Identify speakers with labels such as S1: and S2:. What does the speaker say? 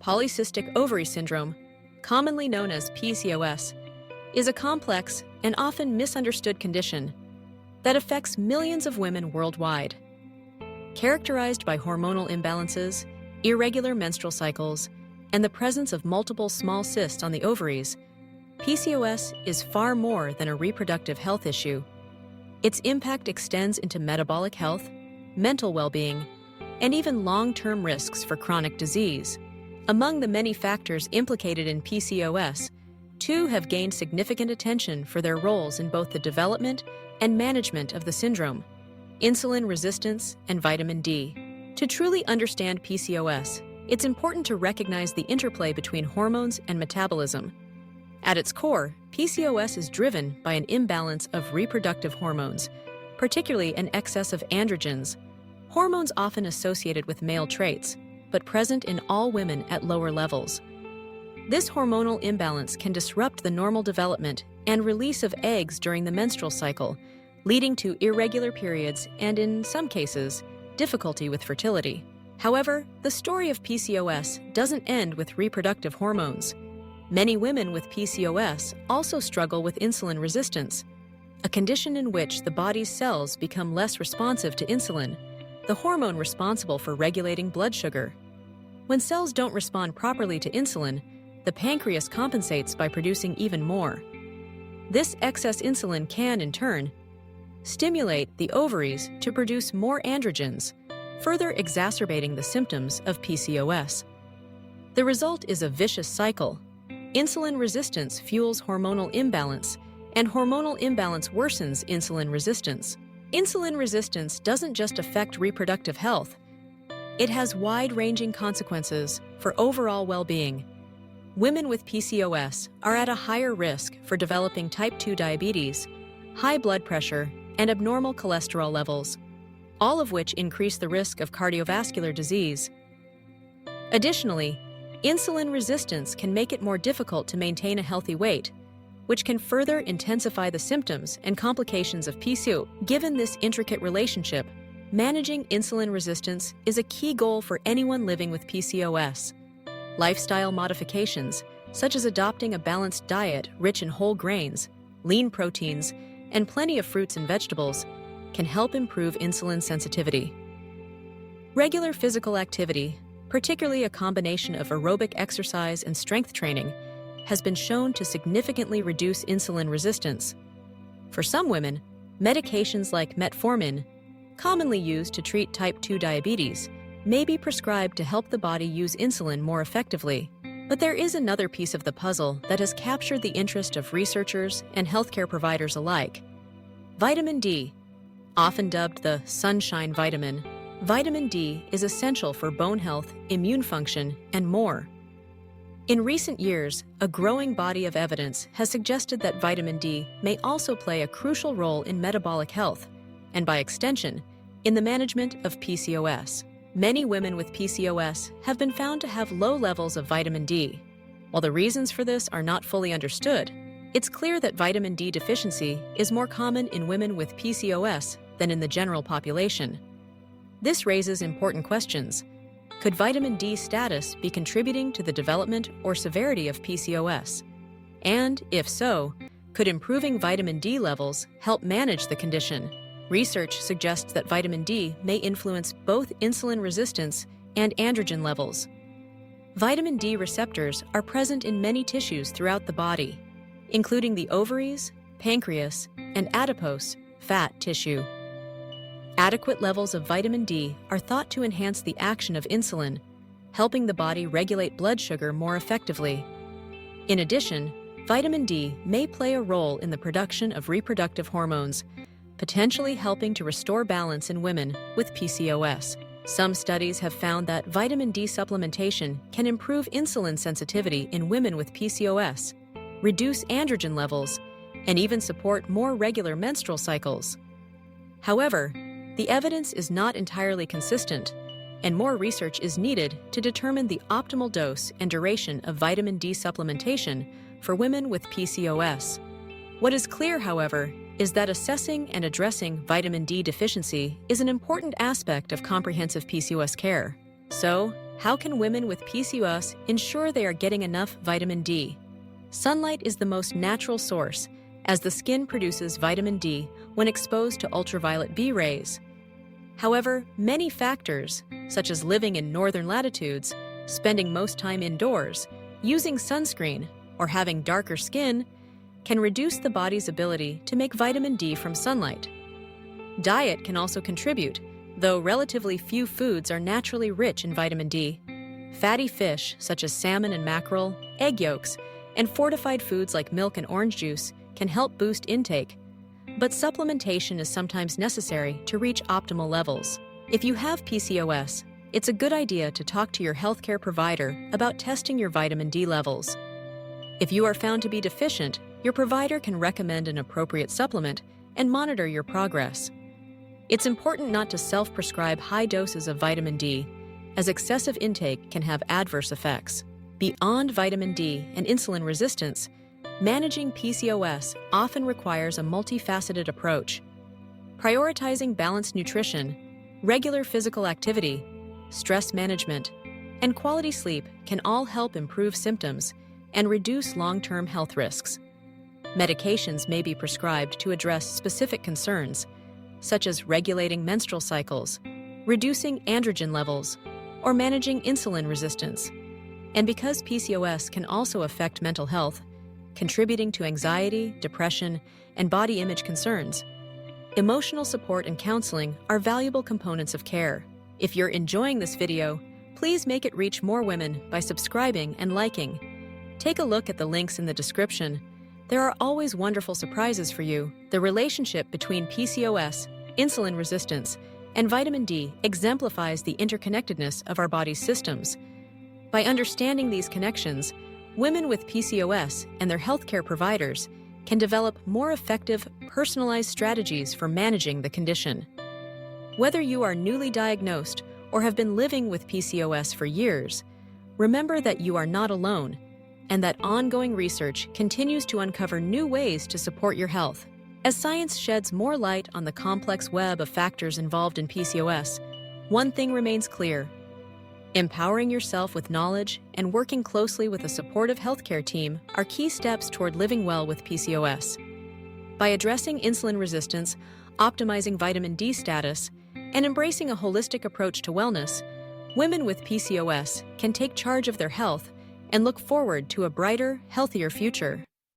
S1: Polycystic ovary syndrome, commonly known as PCOS, is a complex and often misunderstood condition that affects millions of women worldwide. Characterized by hormonal imbalances, irregular menstrual cycles, and the presence of multiple small cysts on the ovaries, PCOS is far more than a reproductive health issue. Its impact extends into metabolic health, mental well-being, and even long-term risks for chronic disease. Among the many factors implicated in PCOS, two have gained significant attention for their roles in both the development and management of the syndrome: insulin resistance and vitamin D. To truly understand PCOS, it's important to recognize the interplay between hormones and metabolism. At its core, PCOS is driven by an imbalance of reproductive hormones, particularly an excess of androgens, hormones often associated with male traits, but present in all women at lower levels. This hormonal imbalance can disrupt the normal development and release of eggs during the menstrual cycle, leading to irregular periods and, in some cases, difficulty with fertility. However, the story of PCOS doesn't end with reproductive hormones. Many women with PCOS also struggle with insulin resistance, a condition in which the body's cells become less responsive to insulin, the hormone responsible for regulating blood sugar. When cells don't respond properly to insulin, the pancreas compensates by producing even more. This excess insulin can, in turn, stimulate the ovaries to produce more androgens, further exacerbating the symptoms of PCOS. The result is a vicious cycle. Insulin resistance fuels hormonal imbalance, and hormonal imbalance worsens insulin resistance. Insulin resistance doesn't just affect reproductive health. It has wide-ranging consequences for overall well-being. Women with PCOS are at a higher risk for developing type 2 diabetes, high blood pressure, and abnormal cholesterol levels, all of which increase the risk of cardiovascular disease. Additionally, insulin resistance can make it more difficult to maintain a healthy weight, which can further intensify the symptoms and complications of PCOS. Given this intricate relationship, managing insulin resistance is a key goal for anyone living with PCOS. Lifestyle modifications, such as adopting a balanced diet rich in whole grains, lean proteins, and plenty of fruits and vegetables, can help improve insulin sensitivity. Regular physical activity, particularly a combination of aerobic exercise and strength training, has been shown to significantly reduce insulin resistance. For some women, medications like metformin, commonly used to treat type 2 diabetes, may be prescribed to help the body use insulin more effectively. But there is another piece of the puzzle that has captured the interest of researchers and healthcare providers alike: vitamin D. Often dubbed the sunshine vitamin, vitamin D is essential for bone health, immune function, and more. In recent years, a growing body of evidence has suggested that vitamin D may also play a crucial role in metabolic health, and by extension, in the management of PCOS. Many women with PCOS have been found to have low levels of vitamin D. While the reasons for this are not fully understood, it's clear that vitamin D deficiency is more common in women with PCOS than in the general population. This raises important questions. Could vitamin D status be contributing to the development or severity of PCOS? And, if so, could improving vitamin D levels help manage the condition? Research suggests that vitamin D may influence both insulin resistance and androgen levels. Vitamin D receptors are present in many tissues throughout the body, including the ovaries, pancreas, and adipose, fat tissue. Adequate levels of vitamin D are thought to enhance the action of insulin, helping the body regulate blood sugar more effectively. In addition, vitamin D may play a role in the production of reproductive hormones, potentially helping to restore balance in women with PCOS. Some studies have found that vitamin D supplementation can improve insulin sensitivity in women with PCOS, reduce androgen levels, and even support more regular menstrual cycles. However, the evidence is not entirely consistent, and more research is needed to determine the optimal dose and duration of vitamin D supplementation for women with PCOS. What is clear, however, is that assessing and addressing vitamin D deficiency is an important aspect of comprehensive PCOS care. So, How can women with PCOS ensure they are getting enough vitamin D? Sunlight is the most natural source, as the skin produces vitamin D when exposed to ultraviolet B rays. However, many factors, such as living in northern latitudes, spending most time indoors, using sunscreen, or having darker skin, can reduce the body's ability to make vitamin D from sunlight. Diet can also contribute, though relatively few foods are naturally rich in vitamin D. Fatty fish, such as salmon and mackerel, egg yolks, and fortified foods like milk and orange juice can help boost intake, but supplementation is sometimes necessary to reach optimal levels. If you have PCOS, it's a good idea to talk to your healthcare provider about testing your vitamin D levels. If you are found to be deficient, your provider can recommend an appropriate supplement and monitor your progress. It's important not to self-prescribe high doses of vitamin D, as excessive intake can have adverse effects. Beyond vitamin D and insulin resistance, managing PCOS often requires a multifaceted approach. Prioritizing balanced nutrition, regular physical activity, stress management, and quality sleep can all help improve symptoms and reduce long-term health risks. Medications may be prescribed to address specific concerns, such as regulating menstrual cycles, reducing androgen levels, or managing insulin resistance. And because PCOS can also affect mental health, contributing to anxiety, depression, and body image concerns, emotional support and counseling are valuable components of care. If you're enjoying this video, please make it reach more women by subscribing and liking. Take a look at the links in the description. There are always wonderful surprises for you. The relationship between PCOS, insulin resistance, and vitamin D exemplifies the interconnectedness of our body's systems. By understanding these connections, women with PCOS and their healthcare providers can develop more effective, personalized strategies for managing the condition. Whether you are newly diagnosed or have been living with PCOS for years, remember that you are not alone and that ongoing research continues to uncover new ways to support your health. As science sheds more light on the complex web of factors involved in PCOS, one thing remains clear: empowering yourself with knowledge and working closely with a supportive healthcare team are key steps toward living well with PCOS. By addressing insulin resistance, optimizing vitamin D status, and embracing a holistic approach to wellness, women with PCOS can take charge of their health and look forward to a brighter, healthier future.